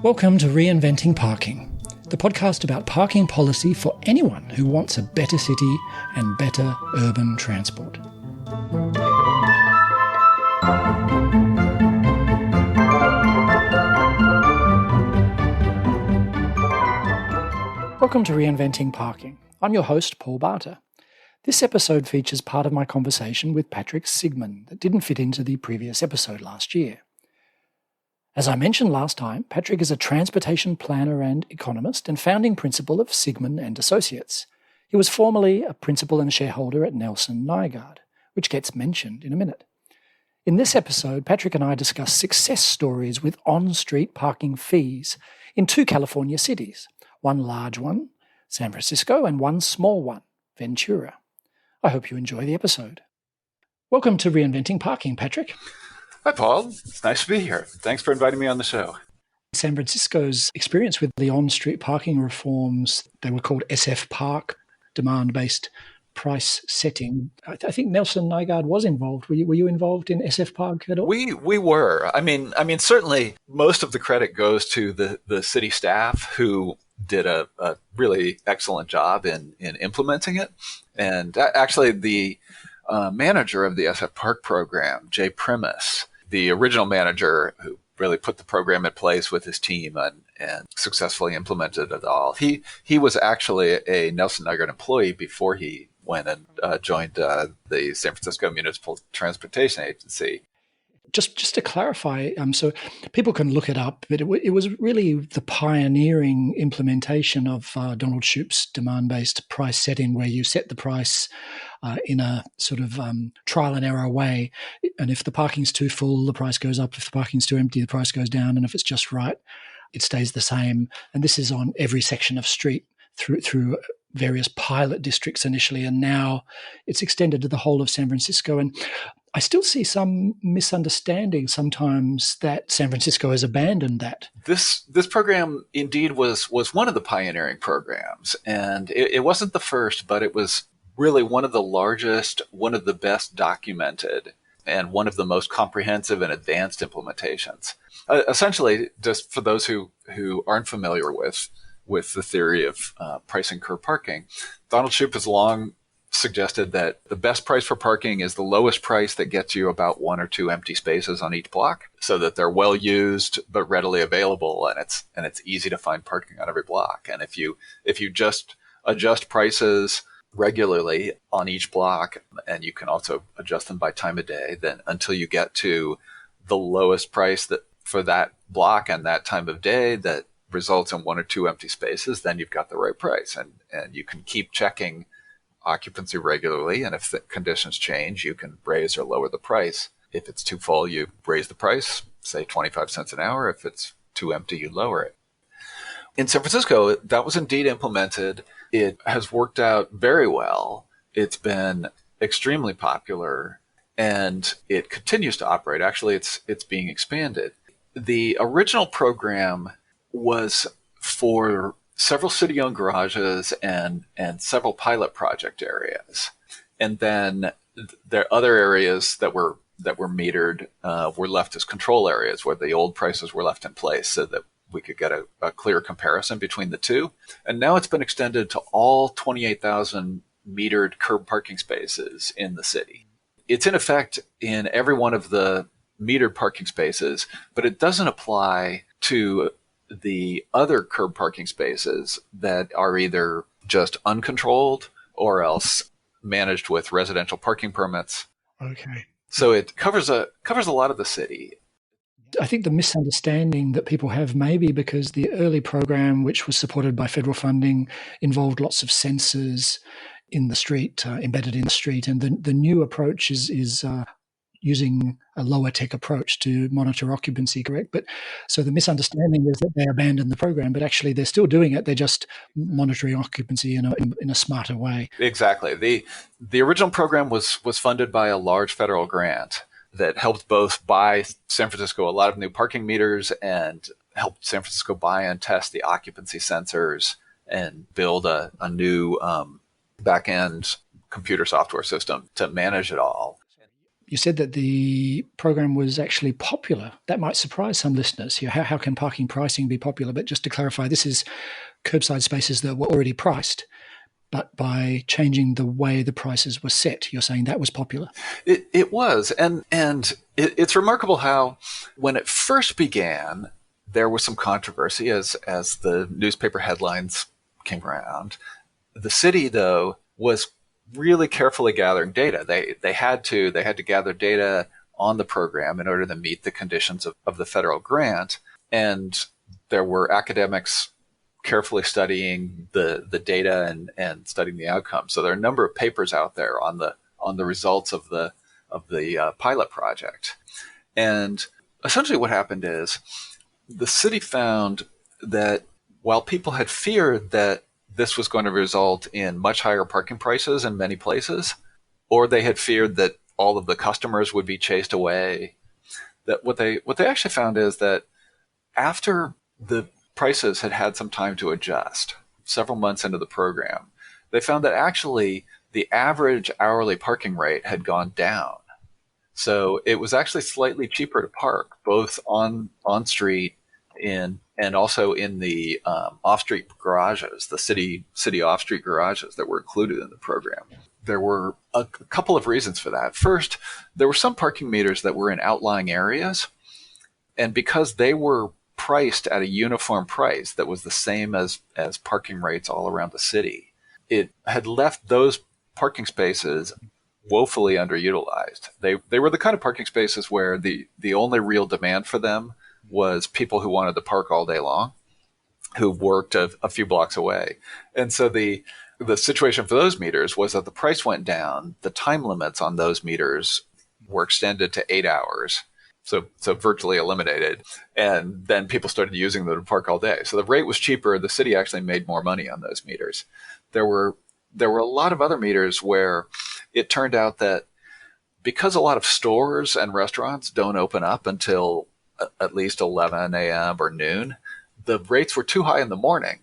Welcome to Reinventing Parking, the podcast about parking policy for anyone who wants a better city and better urban transport. Welcome to Reinventing Parking. I'm your host, Paul Barter. This episode features part of my conversation with Patrick Siegman that didn't fit into the previous episode last year. As I mentioned last time, Patrick is a transportation planner and economist and founding principal of Siegman and Associates. He was formerly a principal and shareholder at Nelson Nygaard, which gets mentioned in a minute. In this episode, Patrick and I discuss success stories with on-street parking fees in two California cities, one large one, San Francisco, and one small one, Ventura. I hope you enjoy the episode. Welcome to Reinventing Parking, Patrick. Hi, Paul. It's nice to be here. Thanks for inviting me on the show. San Francisco's experience with the on-street parking reforms, they were called SF Park, demand-based price setting. I think Nelson Nygaard was involved. Were you involved in SF Park at all? We were. I mean, certainly most of the credit goes to the city staff who did a really excellent job in implementing it. And actually, the manager of the SF Park program, Jay Primus, the original manager who really put the program in place with his team and successfully implemented it all. He was actually a Nelson Nygaard employee before he went and joined the San Francisco Municipal Transportation Agency. Just to clarify, so people can look it up, but it was really the pioneering implementation of Donald Shoup's demand-based price setting, where you set the price in a sort of trial and error way. And if the parking's too full, the price goes up. If the parking's too empty, the price goes down. And if it's just right, it stays the same. And this is on every section of street through various pilot districts initially, and now it's extended to the whole of San Francisco. And I still see some misunderstanding sometimes that San Francisco has abandoned that. This program indeed was one of the pioneering programs, and it wasn't the first, but it was really one of the largest, one of the best documented, and one of the most comprehensive and advanced implementations. Essentially, just for those who aren't familiar with the theory of pricing curb parking, Donald Shoup has long suggested that the best price for parking is the lowest price that gets you about one or two empty spaces on each block, so that they're well used but readily available, and it's easy to find parking on every block. And if you just adjust prices regularly on each block, and you can also adjust them by time of day, then until you get to the lowest price that for that block and that time of day that results in one or two empty spaces, then you've got the right price, and you can keep checking occupancy regularly, and if the conditions change, you can raise or lower the price. If it's too full, you raise the price, say 25 cents an hour. If it's too empty, you lower it. In San Francisco, that was indeed implemented. It has worked out very well. It's been extremely popular, and it continues to operate. Actually, it's being expanded. The original program was for several city-owned garages and several pilot project areas. And then there are other areas that were metered, were left as control areas where the old prices were left in place so that we could get a clear comparison between the two. And now it's been extended to all 28,000 metered curb parking spaces in the city. It's in effect in every one of the metered parking spaces, but it doesn't apply to the other curb parking spaces that are either just uncontrolled or else managed with residential parking permits. Okay. So it covers a lot of the city. I think the misunderstanding that people have, maybe because the early program, which was supported by federal funding, involved lots of sensors in the street, embedded in the street, and the new approach is using a lower tech approach to monitor occupancy, correct? But so the misunderstanding is that they abandoned the program, but actually they're still doing it. They're just monitoring occupancy in a smarter way. Exactly. The original program was funded by a large federal grant that helped both buy San Francisco a lot of new parking meters and helped San Francisco buy and test the occupancy sensors and build a new back-end computer software system to manage it all. you said that the program was actually popular. That might surprise some listeners. How can parking pricing be popular? But just to clarify, this is curbside spaces that were already priced, but by changing the way the prices were set, you're saying that was popular? It was. And it's remarkable how when it first began, there was some controversy as the newspaper headlines came around. The city, though, was really carefully gathering data. They had to gather data on the program in order to meet the conditions of the federal grant. And there were academics carefully studying the data and studying the outcomes. So there are a number of papers out there on the results of the pilot project. And essentially what happened is the city found that while people had feared that this was going to result in much higher parking prices in many places, or they had feared that all of the customers would be chased away, that what they actually found is that after the prices had some time to adjust, several months into the program, they found that actually the average hourly parking rate had gone down. So it was actually slightly cheaper to park, both on street and also in the off-street garages, the city off-street garages that were included in the program. There were a couple of reasons for that. First, there were some parking meters that were in outlying areas, and because they were priced at a uniform price that was the same as parking rates all around the city, it had left those parking spaces woefully underutilized. They were the kind of parking spaces where the only real demand for them was people who wanted to park all day long, who worked a few blocks away. And so the situation for those meters was that the price went down, the time limits on those meters were extended to 8 hours, so virtually eliminated, and then people started using them to park all day. So the rate was cheaper. The city actually made more money on those meters. There were a lot of other meters where it turned out that because a lot of stores and restaurants don't open up until at least 11 a.m. or noon, the rates were too high in the morning.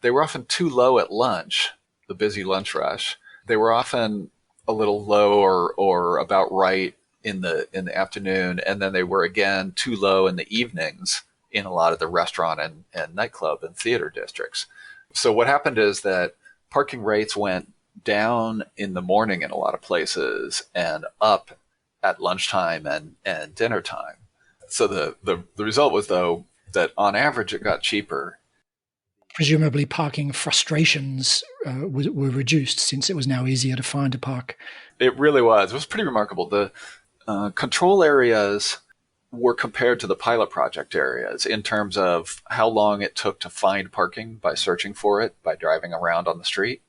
They were often too low at lunch, the busy lunch rush. They were often a little low or about right in the afternoon, and then they were again too low in the evenings in a lot of the restaurant and nightclub and theater districts. So what happened is that parking rates went down in the morning in a lot of places and up at lunchtime and dinner time. So the result was, though, that on average it got cheaper. Presumably parking frustrations were reduced since it was now easier to find a park. It really was. It was pretty remarkable. The control areas were compared to the pilot project areas in terms of how long it took to find parking by searching for it, by driving around on the street.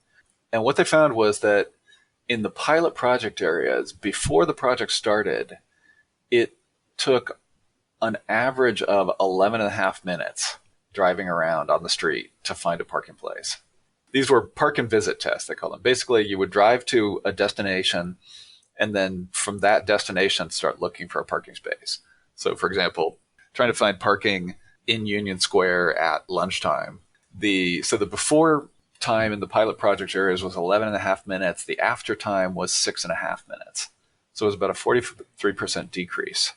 And what they found was that in the pilot project areas, before the project started, it took an average of 11 and a half minutes driving around on the street to find a parking place. These were park and visit tests, they call them. Basically, you would drive to a destination and then from that destination start looking for a parking space. So, for example, trying to find parking in Union Square at lunchtime. The before time in the pilot project areas was 11 and a half minutes. The after time was 6.5 minutes. So it was about a 43% decrease.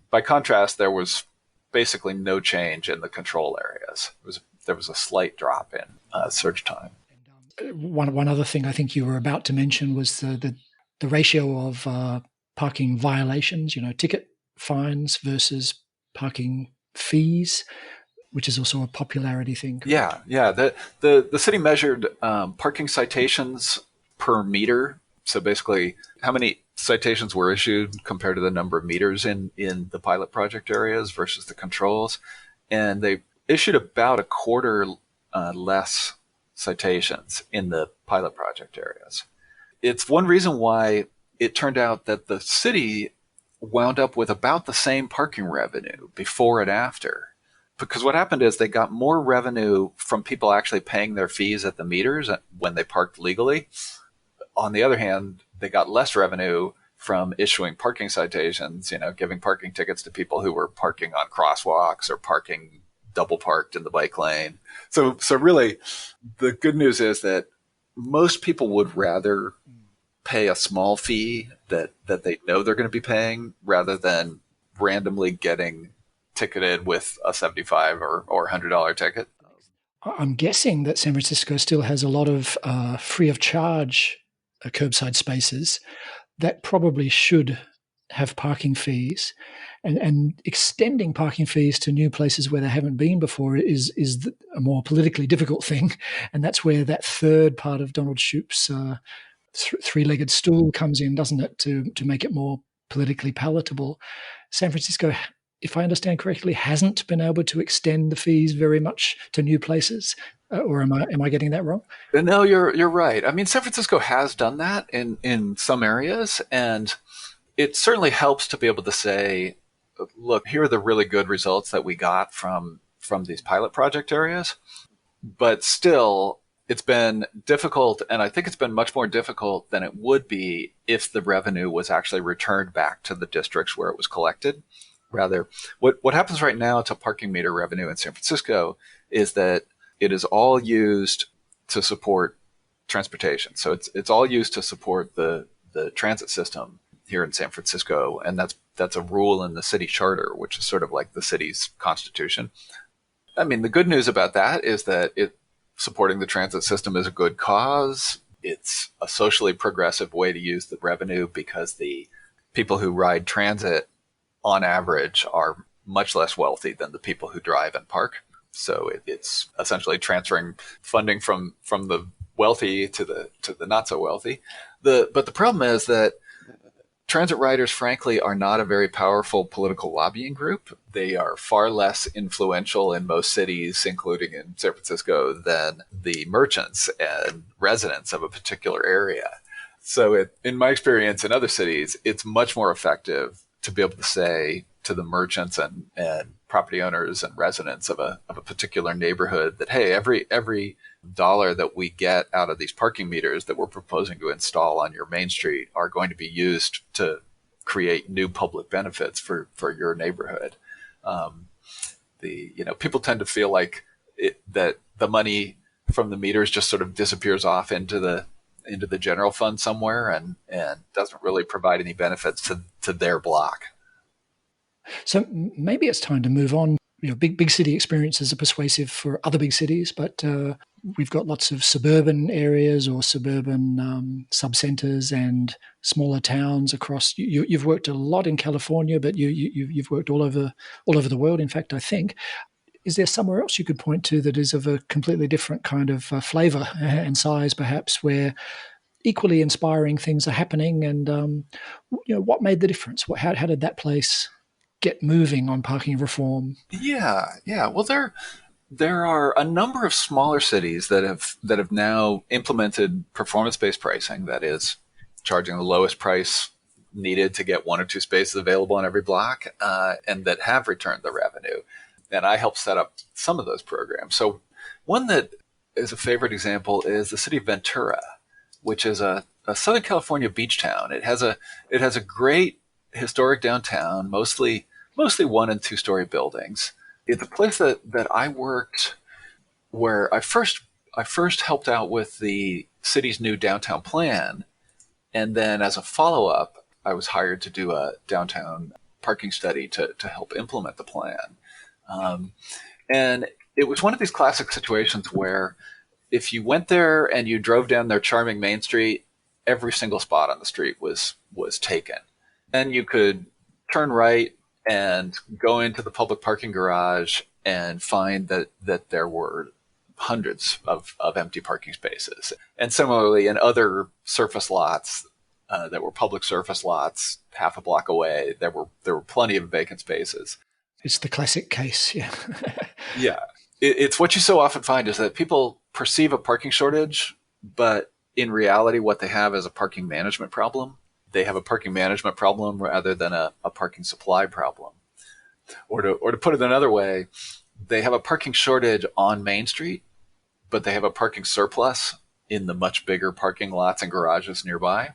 By contrast, there was basically no change in the control areas. There was a slight drop in search time. One other thing I think you were about to mention was the ratio of parking violations, ticket fines versus parking fees, which is also a popularity thing. Yeah. The city measured parking citations per meter. So basically, how many citations were issued compared to the number of meters in the pilot project areas versus the controls. And they issued about a quarter less citations in the pilot project areas. It's one reason why it turned out that the city wound up with about the same parking revenue before and after. Because what happened is they got more revenue from people actually paying their fees at the meters when they parked legally. On the other hand, they got less revenue from issuing parking citations, giving parking tickets to people who were parking on crosswalks or parking double parked in the bike lane. So really, the good news is that most people would rather pay a small fee that they know they're going to be paying rather than randomly getting ticketed with a $75 or $100 ticket. I'm guessing that San Francisco still has a lot of free of charge curbside spaces that probably should have parking fees, and extending parking fees to new places where they haven't been before is a more politically difficult thing, and that's where that third part of Donald Shoup's three-legged stool comes in, doesn't it, to make it more politically palatable. San Francisco, if I understand correctly, hasn't been able to extend the fees very much to new places, or am I getting that wrong? No, you're right. I mean, San Francisco has done that in some areas, and it certainly helps to be able to say, look, here are the really good results that we got from these pilot project areas. But still, it's been difficult, and I think it's been much more difficult than it would be if the revenue was actually returned back to the districts where it was collected. Rather, what happens right now to parking meter revenue in San Francisco is that it is all used to support transportation. So it's all used to support the transit system here in San Francisco, and that's a rule in the city charter, which is sort of like the city's constitution. I mean, the good news about that is that supporting the transit system is a good cause. It's a socially progressive way to use the revenue because the people who ride transit, on average, are much less wealthy than the people who drive and park. So it's essentially transferring funding from the wealthy to the not so wealthy. But the problem is that transit riders, frankly, are not a very powerful political lobbying group. They are far less influential in most cities, including in San Francisco, than the merchants and residents of a particular area. So in my experience in other cities, it's much more effective to be able to say to the merchants and property owners and residents of a particular neighborhood that, hey, every dollar that we get out of these parking meters that we're proposing to install on your main street are going to be used to create new public benefits for your neighborhood. People tend to feel like that the money from the meters just sort of disappears off into the general fund somewhere and doesn't really provide any benefits to their block. So maybe it's time to move on. Big city experiences are persuasive for other big cities, but we've got lots of suburban areas or suburban sub-centers and smaller towns across. You've worked a lot in California, but you've worked all over the world. In fact, I think. Is there somewhere else you could point to that is of a completely different kind of flavor and size, perhaps, where equally inspiring things are happening? And what made the difference? How did that place get moving on parking reform? Yeah. Well, there are a number of smaller cities that have now implemented performance-based pricing. That is, charging the lowest price needed to get one or two spaces available on every block, and that have returned the revenue. And I helped set up some of those programs. So one that is a favorite example is the city of Ventura, which is a Southern California beach town. It has a great historic downtown, mostly 1- and 2-story buildings. It's a place that I worked where I first helped out with the city's new downtown plan, and then as a follow-up, I was hired to do a downtown parking study to help implement the plan. And it was one of these classic situations where if you went there and you drove down their charming main street, every single spot on the street was taken. Then you could turn right and go into the public parking garage and find that there were hundreds of empty parking spaces. And similarly, in other surface lots that were public surface lots half a block away, there were plenty of vacant spaces. It's the classic case, yeah. Yeah. It's what you so often find is that people perceive a parking shortage, but in reality, what they have is a parking management problem. They have a parking management problem rather than a parking supply problem. Or to put it another way, they have a parking shortage on Main Street, but they have a parking surplus in the much bigger parking lots and garages nearby.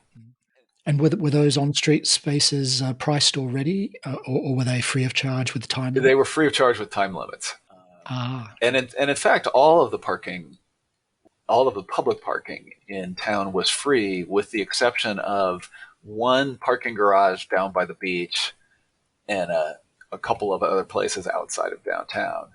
And were those on-street spaces priced already, or were they free of charge with the time limit? They were free of charge with time limits. And in fact, all of the public parking in town was free, with the exception of one parking garage down by the beach and a couple of other places outside of downtown.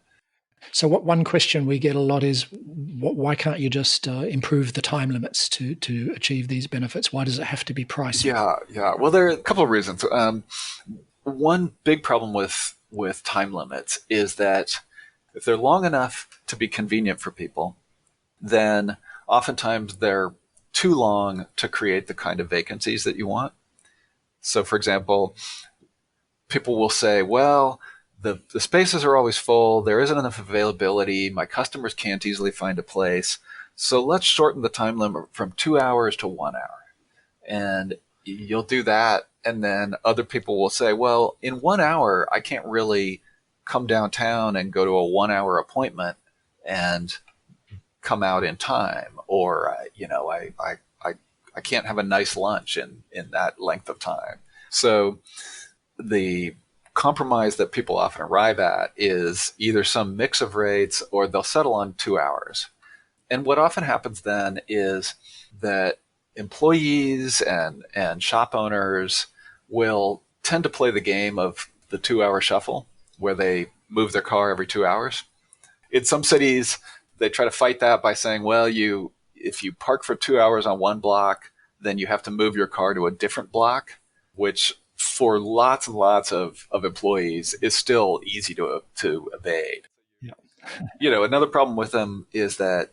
So what one question we get a lot is, why can't you just improve the time limits to achieve these benefits? Why does it have to be pricey? Yeah. Well, there are a couple of reasons. One big problem with time limits is that if they're long enough to be convenient for people, then oftentimes they're too long to create the kind of vacancies that you want. So, for example, people will say, well, the spaces are always full. There isn't enough availability. My customers can't easily find a place. So let's shorten the time limit from 2 hours to 1 hour. And you'll do that. And then other people will say, well, in 1 hour, I can't really come downtown and go to a 1 hour appointment and come out in time. Or, I can't have a nice lunch in that length of time. So the compromise that people often arrive at is either some mix of rates or they'll settle on 2 hours. And what often happens then is that employees and shop owners will tend to play the game of the 2 hour shuffle where they move their car every 2 hours. In some cities, they try to fight that by saying, well, if you park for 2 hours on one block, then you have to move your car to a different block, which for lots and lots of employees is still easy to evade. Yeah. Another problem with them is that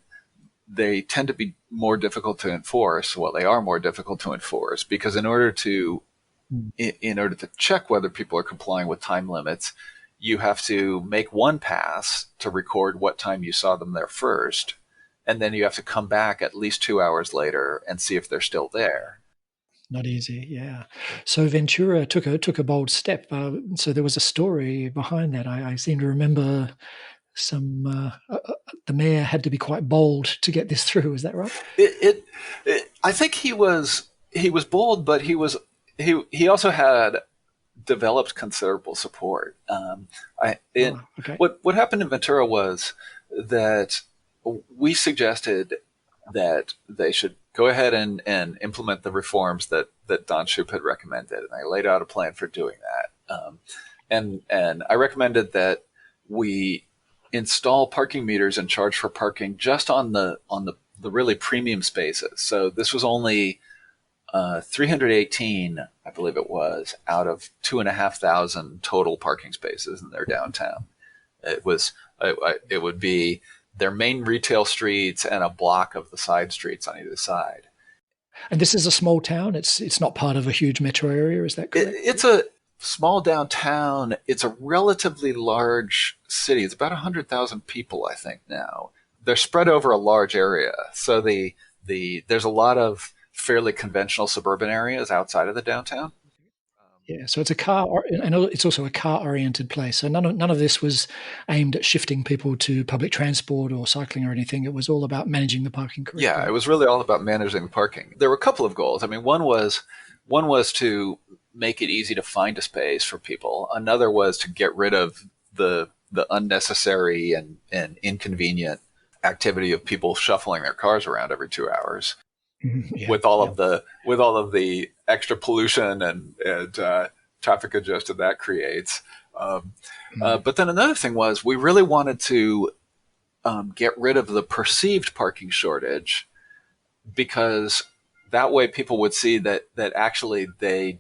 they tend to be more difficult to enforce. Well, they are more difficult to enforce because in order to check whether people are complying with time limits, you have to make one pass to record what time you saw them there first. And then you have to come back at least 2 hours later and see if they're still there. Not easy, yeah. So Ventura took a bold step. So there was a story behind that. I seem to remember the mayor had to be quite bold to get this through. Is that right? I think he was bold, but he also had developed considerable support. Okay. What happened in Ventura was that we suggested that they should go ahead and implement the reforms that Don Shoup had recommended, and I laid out a plan for doing that. And I recommended that we install parking meters and charge for parking just on the really premium spaces. So this was only 318, I believe it was, out of 2,500 total parking spaces in their downtown. It would be their main retail streets and a block of the side streets on either side. And this is a small town. It's not part of a huge metro area. Is that correct? It's a small downtown. It's a relatively large city. It's about 100,000 people, I think, now. They're spread over a large area. So there's a lot of fairly conventional suburban areas outside of the downtown. Yeah, so it's it's also a car-oriented place. So none of this was aimed at shifting people to public transport or cycling or anything. It was all about managing the parking correctly. Yeah, it was really all about managing parking. There were a couple of goals. I mean, one was to make it easy to find a space for people. Another was to get rid of the unnecessary and inconvenient activity of people shuffling their cars around every 2 hours. Yeah, with all of the extra pollution and traffic congestion that creates. But then another thing was we really wanted to get rid of the perceived parking shortage, because that way people would see that actually they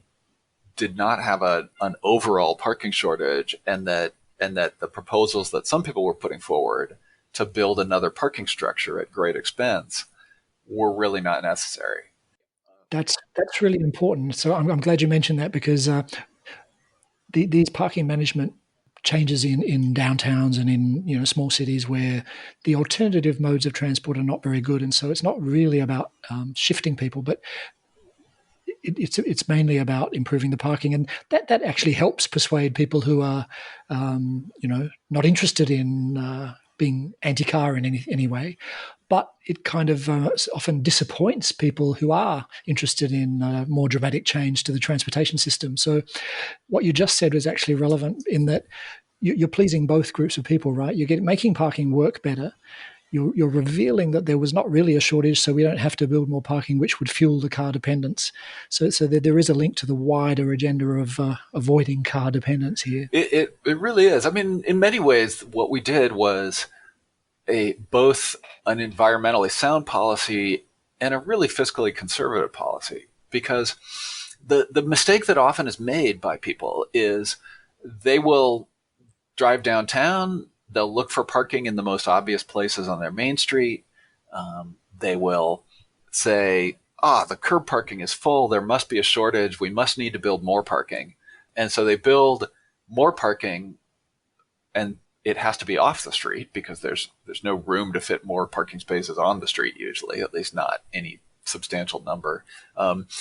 did not have an overall parking shortage, and that the proposals that some people were putting forward to build another parking structure at great expense were really not necessary. That's really important. So I'm glad you mentioned that, because these parking management changes in downtowns and in small cities where the alternative modes of transport are not very good, and so it's not really about shifting people, but it's mainly about improving the parking, and that actually helps persuade people who are not interested in being anti-car in any way. But it kind of often disappoints people who are interested in more dramatic change to the transportation system. So what you just said was actually relevant in that you're pleasing both groups of people, right? You're making parking work better. you're revealing that there was not really a shortage, so we don't have to build more parking, which would fuel the car dependence. So there is a link to the wider agenda of avoiding car dependence here. It really is. I mean, in many ways, what we did was both an environmentally sound policy and a really fiscally conservative policy, because the mistake that often is made by people is they will drive downtown, they'll look for parking in the most obvious places on their main street. They will say, the curb parking is full, there must be a shortage, we must need to build more parking. And so they build more parking, and it has to be off the street because there's no room to fit more parking spaces on the street usually, at least not any substantial number.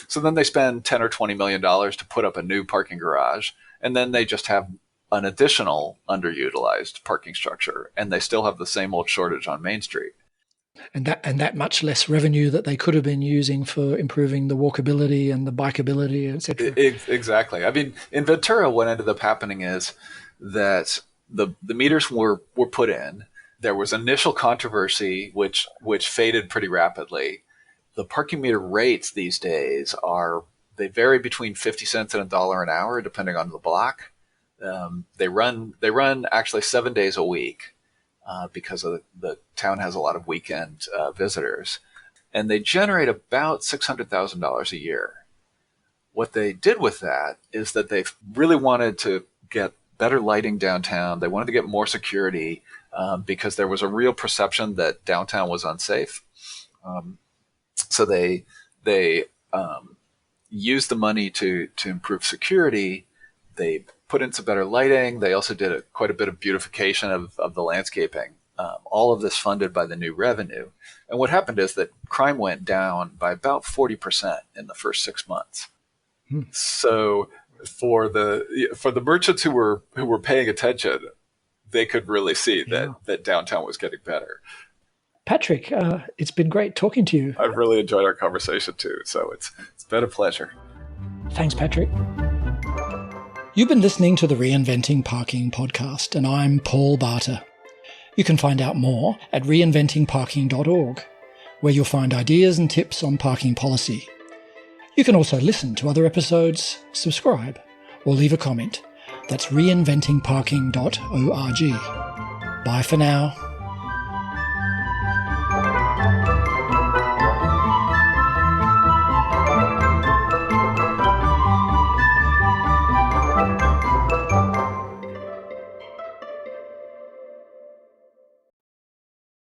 So then they spend $10 or $20 million to put up a new parking garage, and then they just have an additional underutilized parking structure, and they still have the same old shortage on Main Street. And that much less revenue that they could have been using for improving the walkability and the bikeability, etc. Exactly. I mean, in Ventura, what ended up happening is that the meters were put in. There was initial controversy, which faded pretty rapidly. The parking meter rates these days they vary between 50 cents and $1 an hour, depending on the block. They run actually 7 days a week because the town has a lot of weekend visitors, and they generate about $600,000 a year. What they did with that is that they really wanted to get better lighting downtown. They wanted to get more security because there was a real perception that downtown was unsafe. So they used the money to improve security. They put in some better lighting. They also did quite a bit of beautification of the landscaping. All of this funded by the new revenue. And what happened is that crime went down by about 40% in the first 6 months. So for the merchants who were paying attention, they could really see that downtown was getting better. Patrick, it's been great talking to you. I've really enjoyed our conversation too, so it's been a pleasure. Thanks, Patrick. You've been listening to the Reinventing Parking podcast, and I'm Paul Barter. You can find out more at reinventingparking.org, where you'll find ideas and tips on parking policy. You can also listen to other episodes, subscribe, or leave a comment. That's reinventingparking.org. Bye for now.